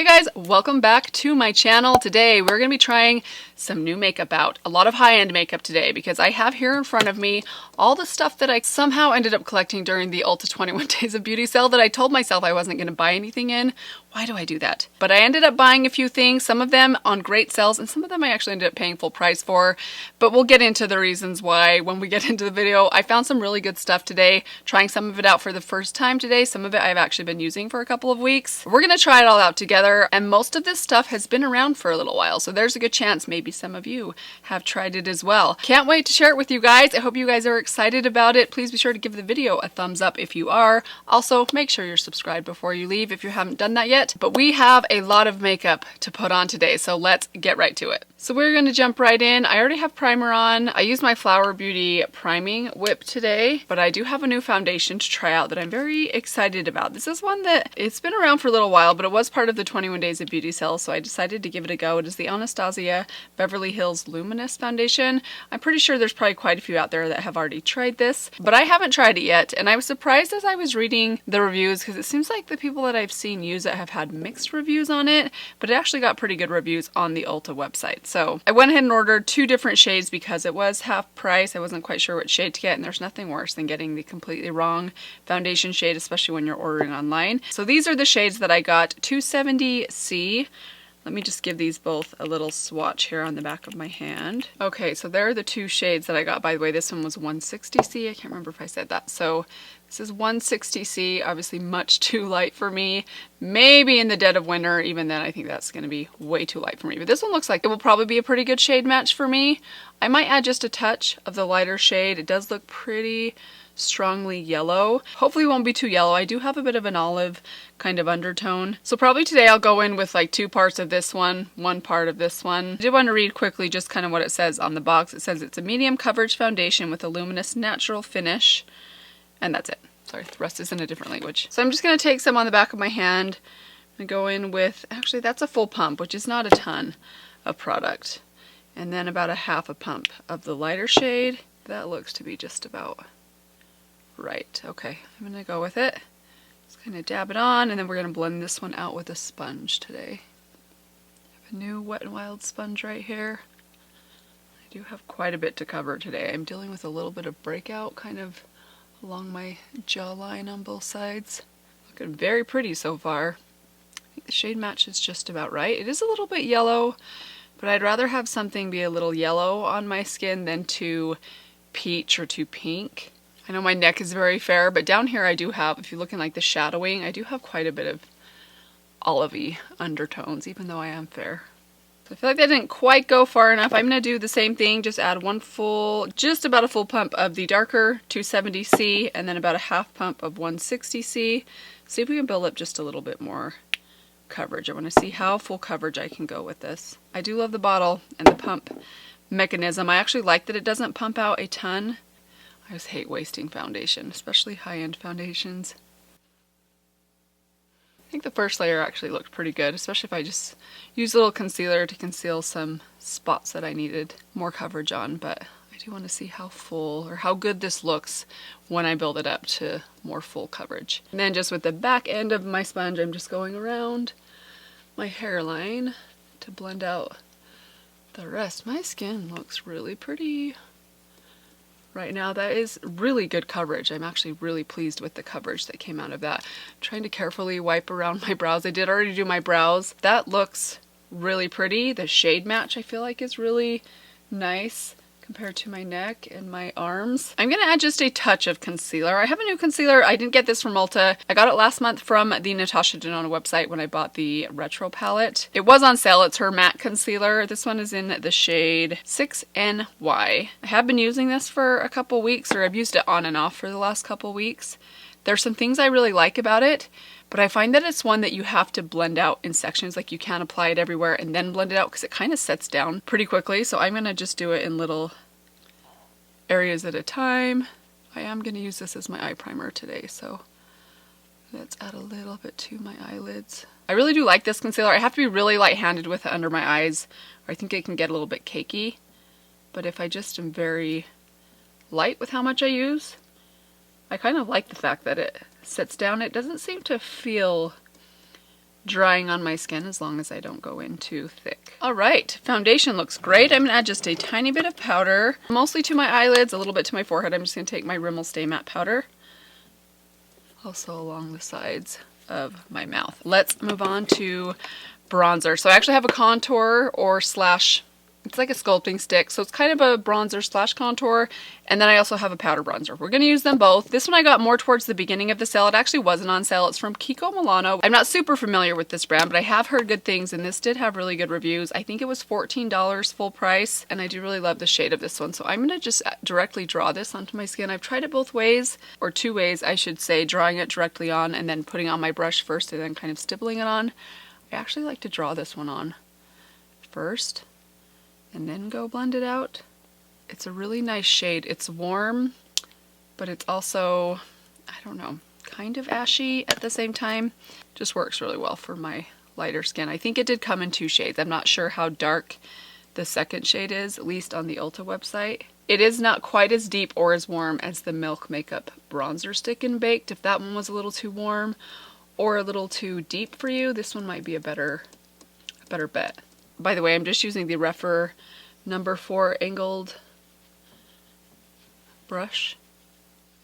Hey guys, welcome back to my channel. Today we're going to be trying some new makeup out. A lot of high-end makeup today because I have here in front of me all the stuff that I somehow ended up collecting during the Ulta 21 Days of Beauty sale that I told myself I wasn't going to buy anything in. Why do I do that? But I ended up buying a few things, some of them on great sales and some of them I actually ended up paying full price for. But we'll get into the reasons why when we get into the video. I found some really good stuff today, trying some of it out for the first time today. Some of it I've actually been using for a couple of weeks. We're going to try it all out together, and most of this stuff has been around for a little while, so there's a good chance maybe some of you have tried it as well. Can't wait to share it with you guys. I hope you guys are excited about it. Please be sure to give the video a thumbs up if you are. Also, make sure you're subscribed before you leave if you haven't done that yet. But we have a lot of makeup to put on today, so let's get right to it. So we're going to jump right in. I already have primer on. I used my Flower Beauty priming whip today, but I do have a new foundation to try out that I'm very excited about. This is one that it's been around for a little while, but it was part of the 21 Days of Beauty sale, so I decided to give it a go. It is the Anastasia Beverly Hills Luminous Foundation. I'm pretty sure there's probably quite a few out there that have already tried this, but I haven't tried it yet, and I was surprised as I was reading the reviews because it seems like the people that I've seen use it have had mixed reviews on it, but it actually got pretty good reviews on the Ulta website. So I went ahead and ordered two different shades because it was half price. I wasn't quite sure what shade to get, and there's nothing worse than getting the completely wrong foundation shade, especially when you're ordering online. So these are the shades that I got. 270C. Let me just give these both a little swatch here on the back of my hand. Okay, so there are the two shades that I got. By the way, this one was 160C. I can't remember if I said that. So this is 160C, obviously much too light for me. Maybe in the dead of winter, even then I think that's going to be way too light for me. But this one looks like it will probably be a pretty good shade match for me. I might add just a touch of the lighter shade. It does look pretty strongly yellow. Hopefully it won't be too yellow. I do have a bit of an olive kind of undertone. So probably today I'll go in with like 2 parts of this one part of this one. I did want to read quickly just kind of what it says on the box. It says it's a medium coverage foundation with a luminous natural finish. And that's it. Sorry, the rest is in a different language. So I'm just going to take some on the back of my hand and go in with, actually that's a full pump, which is not a ton of product. And then about a half a pump of the lighter shade. That looks to be just about right. Okay, I'm going to go with it. Just kind of dab it on, and then we're going to blend this one out with a sponge today. I have a new Wet n Wild sponge right here. I do have quite a bit to cover today. I'm dealing with a little bit of breakout kind of along my jawline on both sides. Looking very pretty so far. I think the shade match is just about right. It is a little bit yellow, but I'd rather have something be a little yellow on my skin than too peach or too pink. I know my neck is very fair, but down here I do have, if you look in like the shadowing, I do have quite a bit of olivey undertones, even though I am fair. I feel like that didn't quite go far enough. I'm going to do the same thing, just add just about a full pump of the darker 270C and then about a half pump of 160C. See if we can build up just a little bit more coverage. I want to see how full coverage I can go with this. I do love the bottle and the pump mechanism. I actually like that it doesn't pump out a ton. I just hate wasting foundation, especially high-end foundations. I think the first layer actually looked pretty good, especially if I just use a little concealer to conceal some spots that I needed more coverage on, but I do want to see how full or how good this looks when I build it up to more full coverage. And then just with the back end of my sponge, I'm just going around my hairline to blend out the rest. My skin looks really pretty right now. That is really good coverage. I'm actually really pleased with the coverage that came out of that. I'm trying to carefully wipe around my brows. I did already do my brows. That looks really pretty. The shade match I feel like is really nice compared to my neck and my arms. I'm going to add just a touch of concealer. I have a new concealer. I didn't get this from Ulta. I got it last month from the Natasha Denona website when I bought the Retro palette. It was on sale. It's her matte concealer. This one is in the shade 6NY. I have been using this for a couple weeks, or I've used it on and off for the last couple weeks. There's some things I really like about it, but I find that it's one that you have to blend out in sections. Like you can't apply it everywhere and then blend it out because it kind of sets down pretty quickly. So I'm going to just do it in little areas at a time. I am going to use this as my eye primer today, so let's add a little bit to my eyelids. I really do like this concealer. I have to be really light-handed with it under my eyes, or I think it can get a little bit cakey. But if I just am very light with how much I use, I kind of like the fact that it sits down. It doesn't seem to feel drying on my skin as long as I don't go in too thick. All right, foundation looks great. I'm gonna add just a tiny bit of powder, mostly to my eyelids, a little bit to my forehead. I'm just gonna take my Rimmel Stay Matte powder, also along the sides of my mouth. Let's move on to bronzer. So I actually have a contour or slash, it's like a sculpting stick, so it's kind of a bronzer slash contour, and then I also have a powder bronzer. We're going to use them both. This one I got more towards the beginning of the sale. It actually wasn't on sale. It's from Kiko Milano. I'm not super familiar with this brand, but I have heard good things, and this did have really good reviews. I think it was $14 full price, and I do really love the shade of this one, so I'm going to just directly draw this onto my skin. I've tried it both ways, or two ways I should say, drawing it directly on and then putting on my brush first and then kind of stippling it on. I actually like to draw this one on first and then go blend it out. It's a really nice shade. It's warm, but it's also, I don't know, kind of ashy at the same time. Just works really well for my lighter skin. I think it did come in 2 shades. I'm not sure how dark the second shade is, at least on the Ulta website. It is not quite as deep or as warm as the Milk Makeup Bronzer Stick and Baked. If that one was a little too warm or a little too deep for you, this one might be a better bet. By the way, I'm just using the Rephr number 4 angled brush.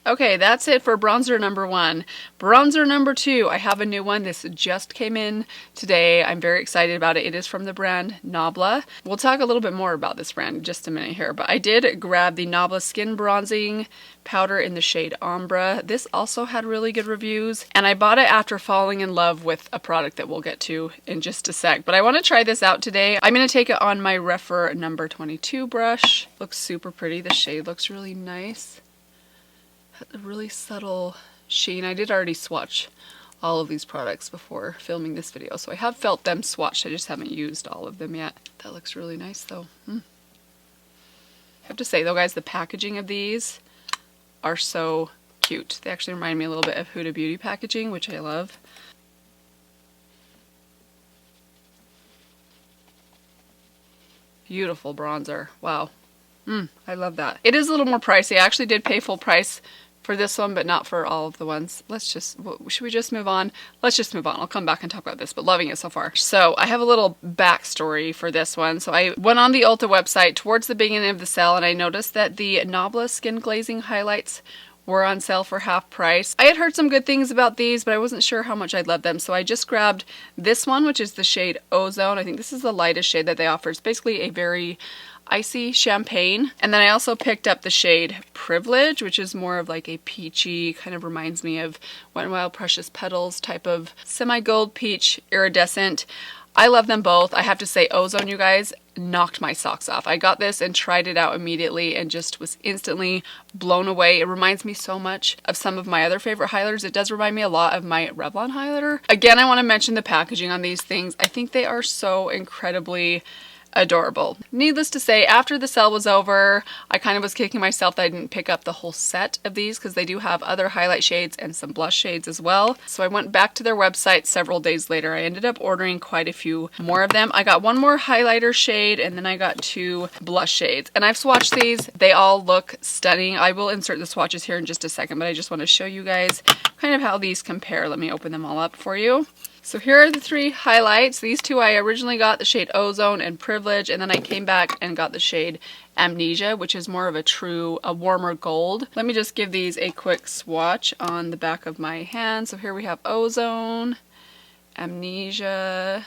Okay, that's it for bronzer number 1. Bronzer number 2, I have a new one. This just came in today. I'm very excited about it. It is from the brand Nabla. We'll talk a little bit more about this brand in just a minute here, but I did grab the Nabla Skin Bronzing Powder in the shade Ombre. This also had really good reviews, and I bought it after falling in love with a product that we'll get to in just a sec, but I want to try this out today. I'm going to take it on my Rephr number 22 brush. Looks super pretty. The shade looks really nice. A really subtle sheen. I did already swatch all of these products before filming this video, so I have felt them swatched. I just haven't used all of them yet. That looks really nice though. I have to say though, guys, the packaging of these are so cute. They actually remind me a little bit of Huda Beauty packaging, which I love. Beautiful bronzer. Wow. I love that. It is a little more pricey. I actually did pay full price for this one, but not for all of the ones. Should we just move on? Let's just move on. I'll come back and talk about this, but loving it so far. So I have a little backstory for this one. So I went on the Ulta website towards the beginning of the sale, and I noticed that the Nabla Skin Glazing highlights were on sale for half price. I had heard some good things about these, but I wasn't sure how much I'd love them. So I just grabbed this one, which is the shade Ozone. I think this is the lightest shade that they offer. It's basically a very icy champagne. And then I also picked up the shade Privilege, which is more of like a peachy, kind of reminds me of Wet n Wild Precious Petals type of semi-gold peach iridescent. I love them both. I have to say Ozone, you guys, knocked my socks off. I got this and tried it out immediately and just was instantly blown away. It reminds me so much of some of my other favorite highlighters. It does remind me a lot of my Revlon highlighter. Again, I want to mention the packaging on these things. I think they are so incredibly adorable. Needless to say, after the sale was over, I kind of was kicking myself that I didn't pick up the whole set of these because they do have other highlight shades and some blush shades as well. So I went back to their website several days later. I ended up ordering quite a few more of them. I got one more highlighter shade and then I got 2 blush shades. And I've swatched these. They all look stunning. I will insert the swatches here in just a second, but I just want to show you guys kind of how these compare. Let me open them all up for you. So here are the 3 highlights. These 2 I originally got, the shade Ozone and Privilege, and then I came back and got the shade Amnesia, which is more of a warmer gold. Let me just give these a quick swatch on the back of my hand. So here we have Ozone, Amnesia,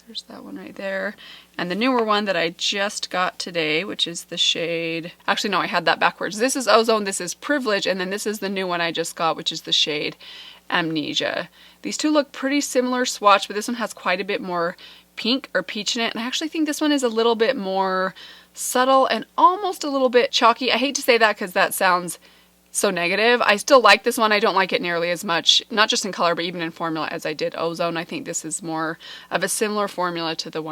there's that one right there, and the newer one that I just got today, which is the shade, actually no, I had that backwards. This is Ozone, this is Privilege, and then this is the new one I just got, which is the shade Amnesia. These 2 look pretty similar swatch, but this one has quite a bit more pink or peach in it, and I actually think this one is a little bit more subtle and almost a little bit chalky. I hate to say that because that sounds so negative. I still like this one. I don't like it nearly as much, not just in color, but even in formula as I did Ozone. I think this is more of a similar formula to the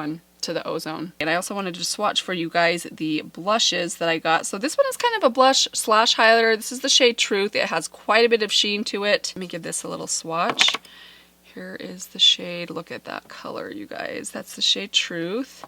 Ozone. And I also wanted to swatch for you guys the blushes that I got. So this one is kind of a blush slash highlighter. This is the shade Truth. It has quite a bit of sheen to it. Let me give this a little swatch. Here is the shade. Look at that color, you guys. That's the shade Truth.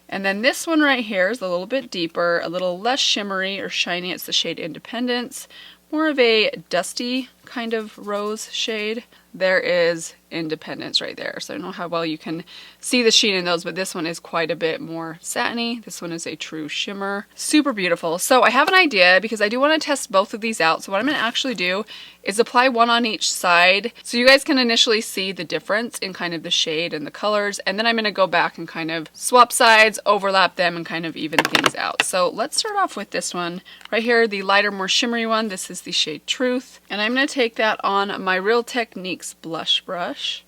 And then this one right here is a little bit deeper, a little less shimmery or shiny. It's the shade Independence. More of a dusty kind of rose shade. There is Independence right there. So I don't know how well you can see the sheen in those, but this one is quite a bit more satiny. This one is a true shimmer. Super beautiful. So I have an idea because I do want to test both of these out. So what I'm going to actually do is apply one on each side so you guys can initially see the difference in kind of the shade and the colors, and then I'm going to go back and kind of swap sides, overlap them, and kind of even things out. So let's start off with this one right here, the lighter, more shimmery one. This is the shade Truth, and I'm going to take that on my Real Techniques blush brush.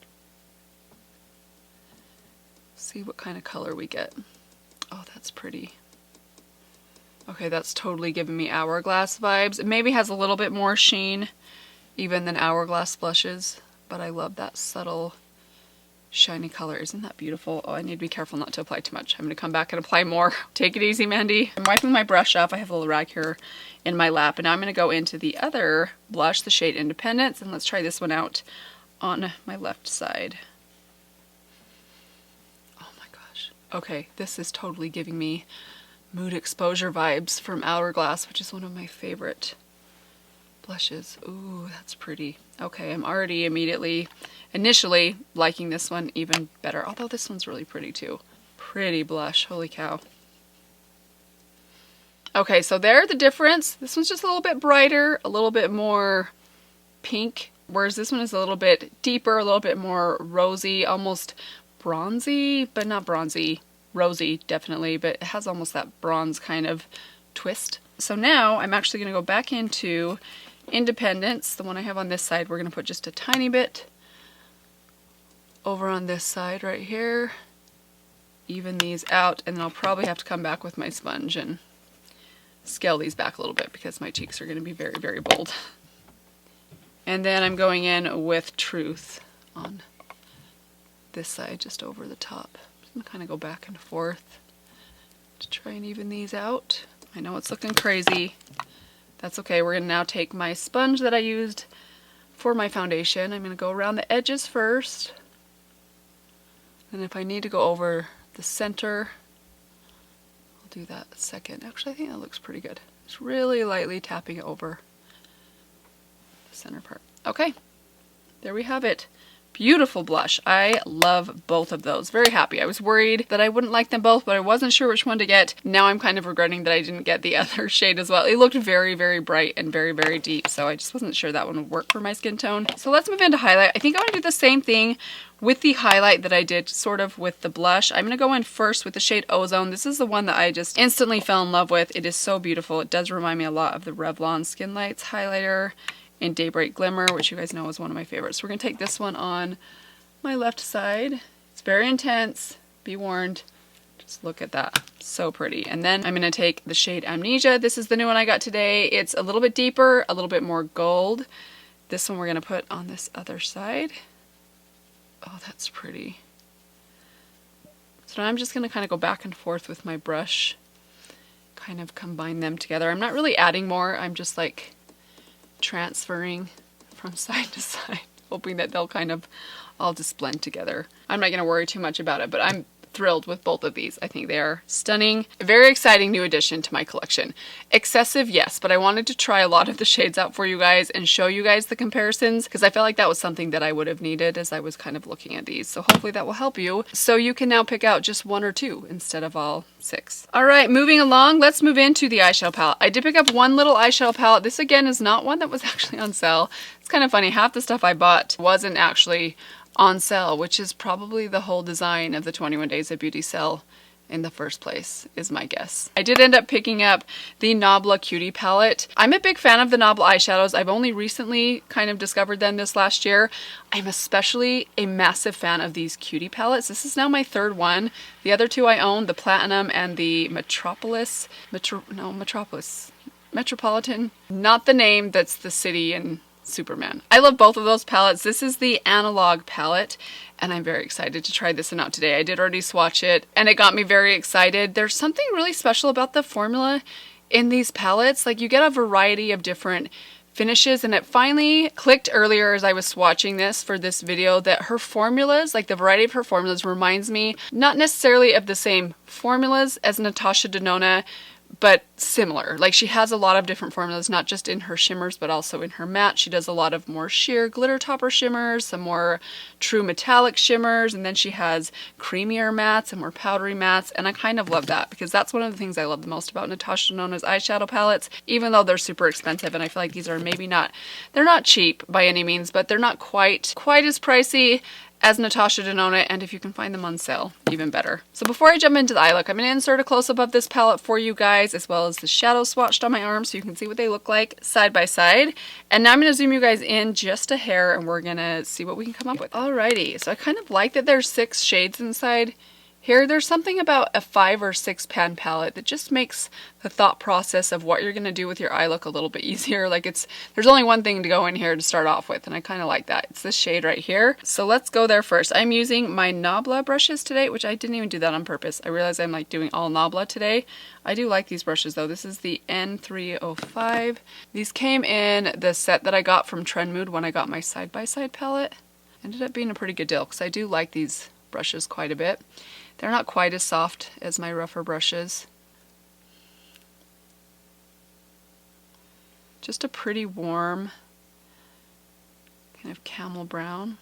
See what kind of color we get. Oh, that's pretty. Okay, that's totally giving me Hourglass vibes. It maybe has a little bit more sheen even than Hourglass blushes, but I love that subtle shiny color. Isn't that beautiful? Oh, I need to be careful not to apply too much. I'm going to come back and apply more. Take it easy, Mandy. I'm wiping my brush off. I have a little rag here in my lap, and now I'm going to go into the other blush, the shade Independence, and let's try this one out on my left side. Oh my gosh. Okay, this is totally giving me Mood Exposure vibes from Hourglass, which is one of my favorite blushes. Ooh, that's pretty. Okay, I'm already initially liking this one even better, although this one's really pretty too. Pretty blush, holy cow. Okay, so there's the difference. This one's just a little bit brighter, a little bit more pink, whereas this one is a little bit deeper, a little bit more rosy, almost bronzy, but not bronzy. Rosy, definitely, but it has almost that bronze kind of twist. So now I'm actually going to go back into Independence, the one I have on this side. We're going to put just a tiny bit over on this side right here, even these out, and then I'll probably have to come back with my sponge and scale these back a little bit because my cheeks are going to be very, very bold. And then I'm going in with Truth on this side, just over the top. I'm going to kind of go back and forth to try and even these out. I know it's looking crazy. That's okay. We're going to now take my sponge that I used for my foundation. I'm going to go around the edges first. And if I need to go over the center, I'll do that second. Actually, I think that looks pretty good. Just really lightly tapping it over the center part. Okay, there we have it. Beautiful blush. I love both of those. Very happy. I was worried that I wouldn't like them both, but I wasn't sure which one to get. Now I'm kind of regretting that I didn't get the other shade as well. It looked very, very bright and very, very deep, so I just wasn't sure that one would work for my skin tone. So let's move into highlight. I think I want to do the same thing with the highlight that I did sort of with the blush. I'm going to go in first with the shade Ozone. This is the one that I just instantly fell in love with. It is so beautiful. It does remind me a lot of the Revlon Skin Lights highlighter in Daybreak Glimmer, which you guys know is one of my favorites. So we're going to take this one on my left side. It's very intense. Be warned. Just look at that. So pretty. And then I'm going to take the shade Amnesia. This is the new one I got today. It's a little bit deeper, a little bit more gold. This one we're going to put on this other side. Oh, that's pretty. So now I'm just going to kind of go back and forth with my brush, kind of combine them together. I'm not really adding more. I'm just like transferring from side to side, hoping that they'll kind of all just blend together. I'm not going to worry too much about it, but I'm thrilled with both of these. I think they are stunning. A very exciting new addition to my collection. Excessive, yes, but I wanted to try a lot of the shades out for you guys and show you guys the comparisons because I felt like that was something that I would have needed as I was kind of looking at these. So hopefully that will help you. So you can now pick out just one or two instead of all six. All right, moving along, let's move into the eyeshadow palette. I did pick up one little eyeshadow palette. This again is not one that was actually on sale. It's kind of funny. Half the stuff I bought wasn't actually on sale, which is probably the whole design of the 21 Days of Beauty sale in the first place, is my guess. I did end up picking up the Nabla Cutie palette. I'm a big fan of the Nabla eyeshadows. I've only recently kind of discovered them this last year. I'm especially a massive fan of these Cutie palettes. This is now my third one. The other two I own, the Platinum and the Metropolitan. Not the name, that's the city in Superman. I love both of those palettes. This is the Analog palette, and I'm very excited to try this one out today. I did already swatch it, and it got me very excited. There's something really special about the formula in these palettes. Like, you get a variety of different finishes, and it finally clicked earlier as I was swatching this for this video that her formulas, like the variety of her formulas, reminds me not necessarily of the same formulas as Natasha Denona, but similar. Like she has a lot of different formulas, not just in her shimmers, but also in her matte. She does a lot of more sheer glitter topper shimmers, some more true metallic shimmers, and then she has creamier mattes and more powdery mattes. And I kind of love that because that's one of the things I love the most about Natasha Denona's eyeshadow palettes, even though they're super expensive. And I feel like these are maybe not, they're not cheap by any means, but they're not quite as pricey as Natasha Denona, and if you can find them on sale, even better. So before I jump into the eye look, I'm going to insert a close-up of this palette for you guys, as well as the shadows swatched on my arm so you can see what they look like side by side. And now I'm going to zoom you guys in just a hair, and we're going to see what we can come up with. Alrighty, so I kind of like that there's 6 shades inside. Here, there's something about a 5 or 6 pan palette that just makes the thought process of what you're going to do with your eye look a little bit easier. Like there's only one thing to go in here to start off with, and I kind of like that. It's this shade right here. So let's go there first. I'm using my Nabla brushes today, which I didn't even do that on purpose. I realize I'm like doing all Nabla today. I do like these brushes though. This is the N305. These came in the set that I got from Trend Mood when I got my side-by-side palette. Ended up being a pretty good deal because I do like these brushes quite a bit. They're not quite as soft as my rougher brushes. Just a pretty warm kind of camel brown.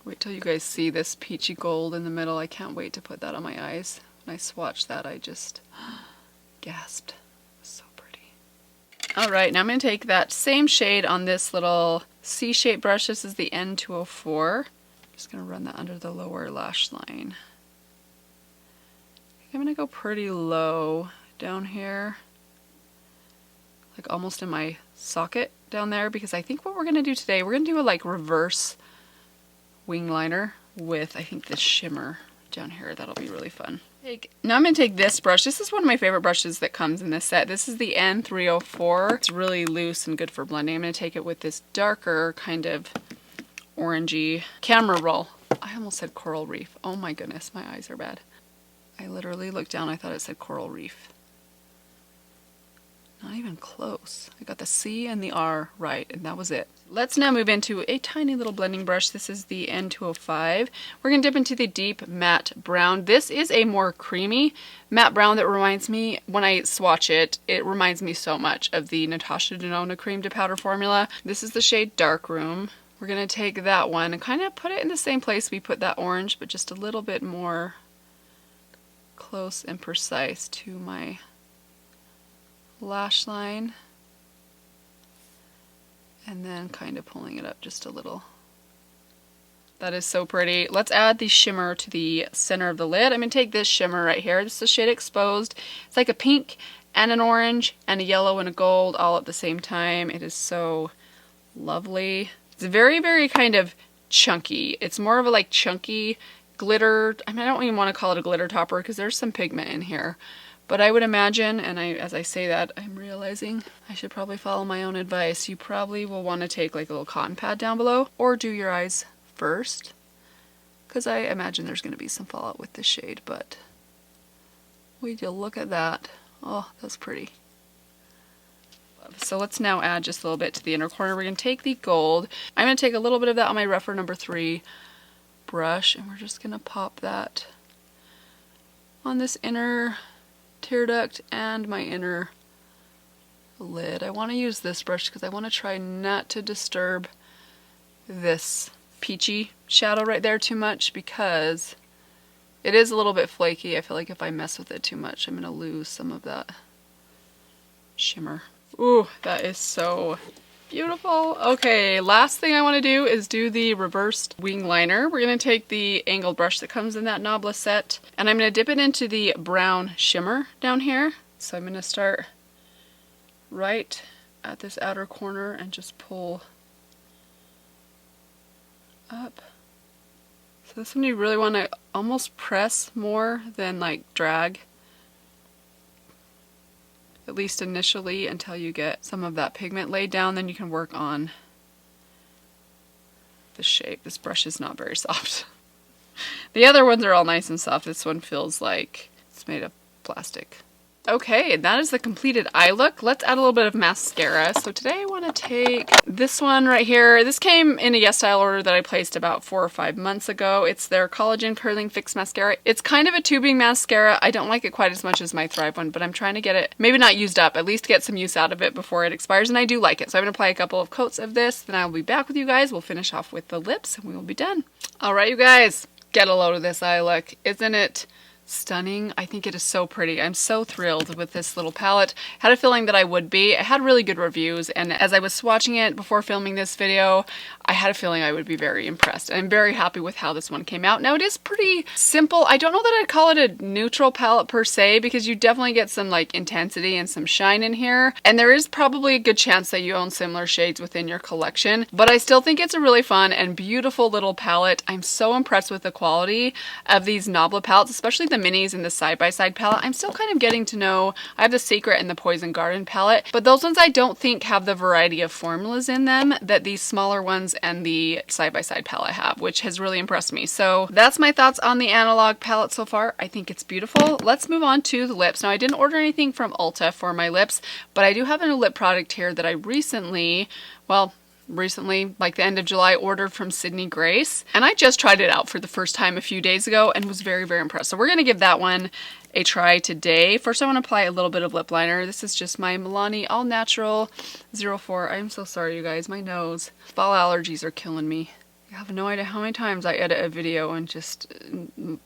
Wait till you guys see this peachy gold in the middle. I can't wait to put that on my eyes. When I swatched that, I just gasped. So pretty. Alright, now I'm going to take that same shade on this little C-shaped brush. This is the N204. Just going to run that under the lower lash line. I'm going to go pretty low down here, like almost in my socket down there, because I think what we're going to do today, we're going to do a like reverse wing liner with I think this shimmer down here. That'll be really fun. Now I'm going to take this brush. This is one of my favorite brushes that comes in this set. This is the N304. It's really loose and good for blending. I'm going to take it with this darker kind of orangey camera roll. I almost said coral reef. Oh my goodness, my eyes are bad. I literally looked down, I thought it said coral reef. Not even close. I got the C and the R right, and that was it. Let's now move into a tiny little blending brush. This is the N205. We're going to dip into the deep matte brown. This is a more creamy matte brown that reminds me, when I swatch it, it reminds me so much of the Natasha Denona Cream to Powder formula. This is the shade Dark Room. We're going to take that one and kind of put it in the same place we put that orange, but just a little bit more close and precise to my lash line, and then kind of pulling it up just a little. That is so pretty. Let's add the shimmer to the center of the lid. I'm going to take this shimmer right here. This is the shade Exposed. It's like a pink and an orange and a yellow and a gold all at the same time. It is so lovely. It's very, very kind of chunky. It's more of a like chunky glitter. I mean, I don't even want to call it a glitter topper because there's some pigment in here. But I would imagine, and as I say that, I'm realizing I should probably follow my own advice. You probably will want to take like a little cotton pad down below or do your eyes first, because I imagine there's going to be some fallout with this shade. But would you look at that? Oh, that's pretty. So let's now add just a little bit to the inner corner. We're going to take the gold. I'm going to take a little bit of that on my rougher number 3 brush, and we're just going to pop that on this inner tear duct and my inner lid. I want to use this brush because I want to try not to disturb this peachy shadow right there too much, because it is a little bit flaky. I feel like if I mess with it too much, I'm going to lose some of that shimmer. Ooh, that is so beautiful. Okay, last thing I want to do is do the reversed wing liner. We're going to take the angled brush that comes in that Nabla set, and I'm going to dip it into the brown shimmer down here. So I'm going to start right at this outer corner and just pull up. So this one you really want to almost press more than like drag, at least initially, until you get some of that pigment laid down. Then you can work on the shape. This brush is not very soft. The other ones are all nice and soft. This one feels like it's made of plastic. Okay, that is the completed eye look. Let's add a little bit of mascara. So today I want to take this one right here. This came in a Yes Style order that I placed about 4 or 5 months ago. It's their Collagen Curling Fix Mascara. It's kind of a tubing mascara. I don't like it quite as much as my Thrive one, but I'm trying to get it, maybe not used up, at least get some use out of it before it expires, and I do like it. So I'm going to apply a couple of coats of this, then I'll be back with you guys. We'll finish off with the lips, and we will be done. All right, you guys, get a load of this eye look. Isn't it stunning? I think it is so pretty. I'm so thrilled with this little palette. Had a feeling that I would be. It had really good reviews, and as I was swatching it before filming this video, I had a feeling I would be very impressed. I'm very happy with how this one came out. Now it is pretty simple. I don't know that I'd call it a neutral palette per se, because you definitely get some like intensity and some shine in here, and there is probably a good chance that you own similar shades within your collection, but I still think it's a really fun and beautiful little palette. I'm so impressed with the quality of these Nabla palettes, especially the minis and the side-by-side palette. I'm still kind of getting to know. I have the Secret and the Poison Garden palette, but those ones I don't think have the variety of formulas in them that these smaller ones and the side-by-side palette have, which has really impressed me. So that's my thoughts on the analog palette so far. I think it's beautiful. Let's move on to the lips. Now I didn't order anything from Ulta for my lips, but I do have a new lip product here that I recently, like the end of July, ordered from Sydney Grace, and I just tried it out for the first time a few days ago and was very, very impressed. So we're going to give that one a try today. First I want to apply a little bit of lip liner. This is just my Milani All Natural 04. I'm so sorry, you guys. My nose. Fall allergies are killing me. You have no idea how many times I edit a video and just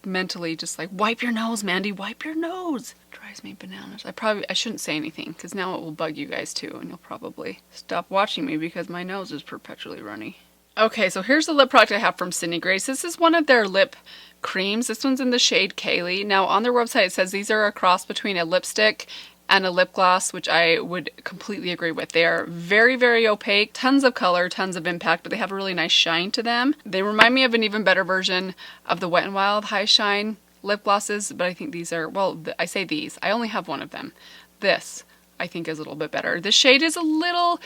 mentally just like, wipe your nose, Mandy, wipe your nose. Drives me bananas. I shouldn't say anything because now it will bug you guys too, and you'll probably stop watching me because my nose is perpetually runny. Okay, so here's the lip product I have from Sydney Grace. This is one of their lip creams. This one's in the shade Kaylee. Now on their website it says these are a cross between a lipstick and a lip gloss, which I would completely agree with. They are very, very opaque, tons of color, tons of impact, but they have a really nice shine to them. They remind me of an even better version of the Wet n Wild High Shine lip glosses, but I think these are, well, I say these, I only have one of them. This I think is a little bit better. The shade is a little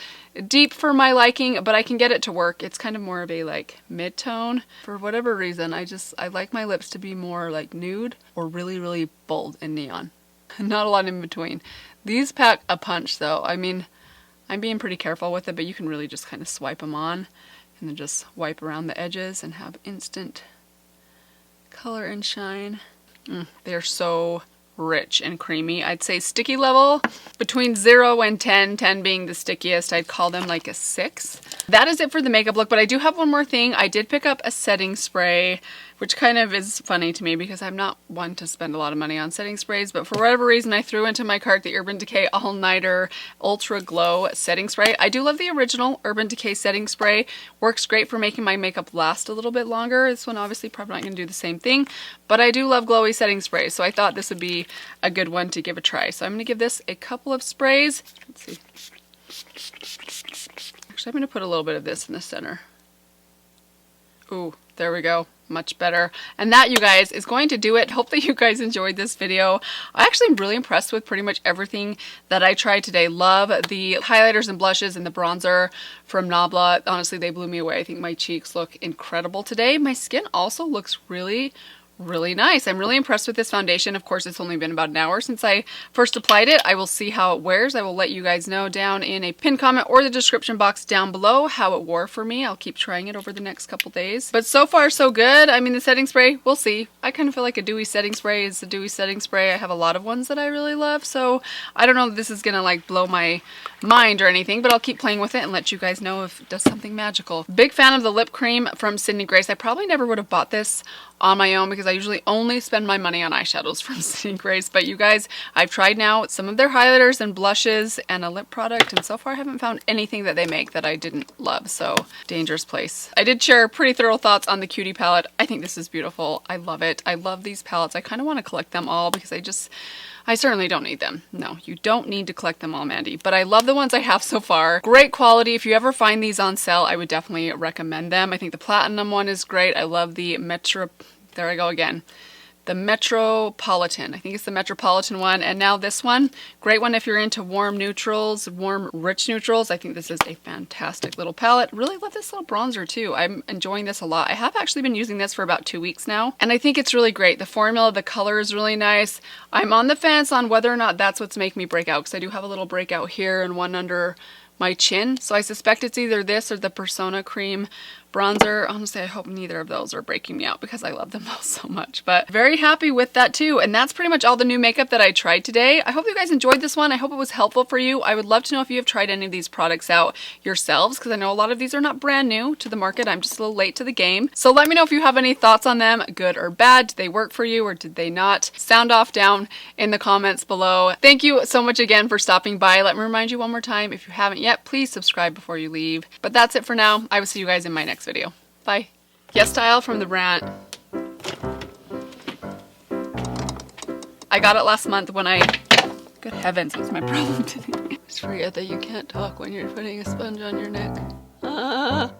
deep for my liking, but I can get it to work. It's kind of more of a like mid-tone. For whatever reason, I like my lips to be more like nude or really, really bold and neon. Not a lot in between. These pack a punch though. I mean, I'm being pretty careful with it, but you can really just kind of swipe them on and then just wipe around the edges and have instant color and shine. They're so rich and creamy. I'd say sticky level between 0 and 10, 10 being the stickiest. I'd call them like a 6. That is it for the makeup look, but I do have one more thing. I did pick up a setting spray, which kind of is funny to me because I'm not one to spend a lot of money on setting sprays, but for whatever reason I threw into my cart the Urban Decay All Nighter Ultra Glow setting spray. I do love the original Urban Decay setting spray. Works great for making my makeup last a little bit longer. This one obviously probably not going to do the same thing, but I do love glowy setting sprays, so I thought this would be a good one to give a try. So I'm going to give this a couple of sprays. Let's see. Actually, I'm going to put a little bit of this in the center. Ooh, there we go. Much better. And that, you guys, is going to do it. Hope that you guys enjoyed this video. I actually am really impressed with pretty much everything that I tried today. Love the highlighters and blushes and the bronzer from Nabla. Honestly, they blew me away. I think my cheeks look incredible today. My skin also looks really nice. I'm really impressed with this foundation. Of course, it's only been about an hour since I first applied it. I will see how it wears. I will let you guys know down in a pinned comment or the description box down below how it wore for me. I'll keep trying it over the next couple days. But so far, so good. I mean, the setting spray, we'll see. I kind of feel like a dewy setting spray is a dewy setting spray. I have a lot of ones that I really love, so I don't know if this is gonna like blow my mind or anything, but I'll keep playing with it and let you guys know if it does something magical. Big fan of the lip cream from Sydney Grace. I probably never would have bought this on my own because I usually only spend my money on eyeshadows from Sydney Grace, but you guys, I've tried now some of their highlighters and blushes and a lip product, and so far I haven't found anything that they make that I didn't love, so dangerous place. I did share pretty thorough thoughts on the Cutie palette. I think this is beautiful. I love it. I love these palettes. I kind of want to collect them all because I certainly don't need them. No, you don't need to collect them all, Mandy. But I love the ones I have so far. Great quality. If you ever find these on sale, I would definitely recommend them. I think the platinum one is great. I love the there I go again. the Metropolitan. I think it's the Metropolitan one. And now this one, great one if you're into warm neutrals, warm rich neutrals. I think this is a fantastic little palette. Really love this little bronzer too. I'm enjoying this a lot. I have actually been using this for about 2 weeks now, and I think it's really great. The formula, the color is really nice. I'm on the fence on whether or not that's what's making me break out, because I do have a little breakout here and one under my chin. So I suspect it's either this or the Persona Cream bronzer. Honestly, I hope neither of those are breaking me out because I love them both so much. But very happy with that too. And that's pretty much all the new makeup that I tried today. I hope you guys enjoyed this one. I hope it was helpful for you. I would love to know if you have tried any of these products out yourselves, because I know a lot of these are not brand new to the market. I'm just a little late to the game. So let me know if you have any thoughts on them, good or bad. Did they work for you or did they not? Sound off down in the comments below. Thank you so much again for stopping by. Let me remind you one more time, if you haven't yet, please subscribe before you leave. But that's it for now. I will see you guys in my next video. Bye. Yes Style from the brand. I got it last month when I... Good heavens, what's my problem today? Just forget that you can't talk when you're putting a sponge on your neck.